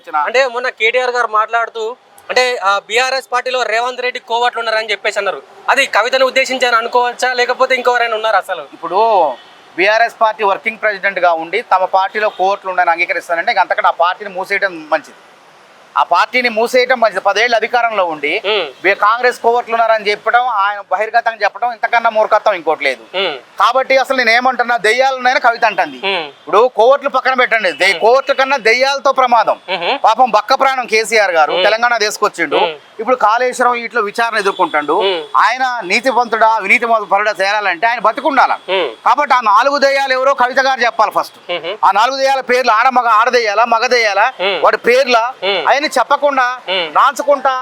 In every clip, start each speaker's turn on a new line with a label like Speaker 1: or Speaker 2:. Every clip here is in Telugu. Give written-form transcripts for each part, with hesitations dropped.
Speaker 1: ఆలోచన.
Speaker 2: అంటే మొన్న కేటీఆర్ గారు మాట్లాడుతూ అంటే బీఆర్ఎస్ పార్టీలో రేవంత్ రెడ్డి కోవట్లు ఉన్నారని చెప్పేసి అన్నారు. అది కవితను ఉద్దేశించి అని అనుకోవచ్చా, లేకపోతే ఇంకెవరైనా ఉన్నారు అసలు?
Speaker 1: ఇప్పుడు బీఆర్ఎస్ పార్టీ వర్కింగ్ ప్రెసిడెంట్గా ఉండి తమ పార్టీలో కోర్టులు ఉండని అంగీకరిస్తానంటే అంతకంటే ఆ పార్టీని మూసేయడం మంచిది. ఆ పార్టీని మూసేయటం మంచిది. 10 ఏళ్ళు అధికారంలో ఉండి కాంగ్రెస్ కోవర్ట్లు ఉన్నారని చెప్పడం, ఆయన బహిర్గతంగా చెప్పడం ఇంతకన్నా మూర్ఖత్వం ఇంకోటి లేదు. కాబట్టి అసలు నేను ఏమంటున్నా, దెయ్యాలున్నాయని కవిత అంటుంది. ఇప్పుడు కోవర్ట్లు పక్కన పెట్టండి, కోవర్ట్ల కన్నా దెయ్యాలతో ప్రమాదం. పాపం బక్క ప్రాణం కేసీఆర్ గారు తెలంగాణ తీసుకొచ్చిండు. ఇప్పుడు కాళేశ్వరం ఇట్లా విచారణ ఎదుర్కొంటాడు. ఆయన నీతివంతుడా వినీతి పరుడా చేయాలంటే ఆయన బతికుండాల. కాబట్టి ఆ 4 దెయ్యాలు ఎవరో కవిత గారు చెప్పాలి ఫస్ట్. ఆ 4 దెయ్యాల పేర్లు ఆడదెయ్యాలా మగదెయ్యాలా వాడి పేర్ల ఆయన చెప్పకుండా రాంచుకుంటా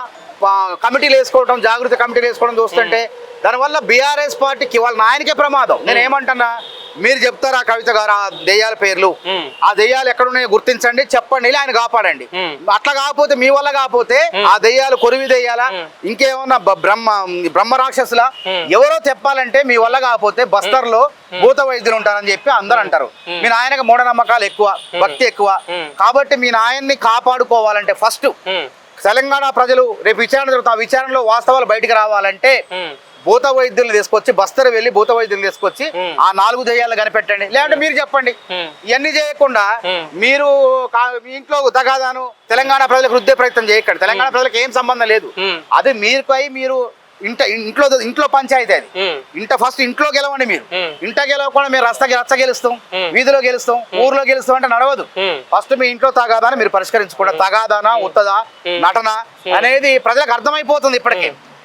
Speaker 1: కమిటీలు వేసుకోవడం, జాగృతి కమిటీలు వేసుకోవడం చూస్తుంటే దానివల్ల బీఆర్ఎస్ పార్టీకి వాళ్ళ నాయనకే ప్రమాదం. నేను ఏమంటున్నా, మీరు చెప్తారా కవిత గారు ఆ దెయ్యాల పేర్లు, ఆ దెయ్యాలు ఎక్కడున్నాయో గుర్తించండి, చెప్పండి, ఆయన కాపాడండి. అట్లా కాకపోతే మీ వల్ల కాకపోతే ఆ దెయ్యాలు కొరివి దెయ్యాలా ఇంకేమన్నా బ్రహ్మ రాక్షసులా ఎవరో చెప్పాలంటే మీ వల్ల కాకపోతే బస్తర్లో భూత వైద్యులు ఉంటారని చెప్పి అందరు అంటారు. మీ నాయనకి మూఢనమ్మకాలు ఎక్కువ, భక్తి ఎక్కువ. కాబట్టి మీ నాయన్ని కాపాడుకోవాలంటే ఫస్ట్ తెలంగాణ ప్రజలు రేపు విచారణ జరుగుతుంది, ఆ విచారణలో వాస్తవాలు బయటకు రావాలంటే భూత వైద్యులు తీసుకొచ్చి బస్తరు వెళ్ళి భూత వైద్యులు తీసుకొచ్చి ఆ 4 దెయ్యాలు కనిపెట్టండి. లేదంటే మీరు చెప్పండి. ఇవన్నీ చేయకుండా మీరు మీ ఇంట్లో తగాదాను తెలంగాణ ప్రజలకు రుద్దే ప్రయత్నం చేయకండి. తెలంగాణ ప్రజలకు ఏం సంబంధం లేదు. అది మీరు ఇంట్లో పంచాయతీ అది. ఫస్ట్ ఇంట్లో గెలవండి. మీరు ఇంట గెలవకుండా మీరు రచ్చ గెలుస్తాం, వీధిలో గెలుస్తాం, ఊర్లో గెలుస్తాం అంటే నడవదు. ఫస్ట్ మీ ఇంట్లో తగాదాన్ని మీరు పరిష్కరించుకోండి. తగాదానా ఉత్తదా నటన అనేది ప్రజలకు అర్థమైపోతుంది ఇప్పటికే.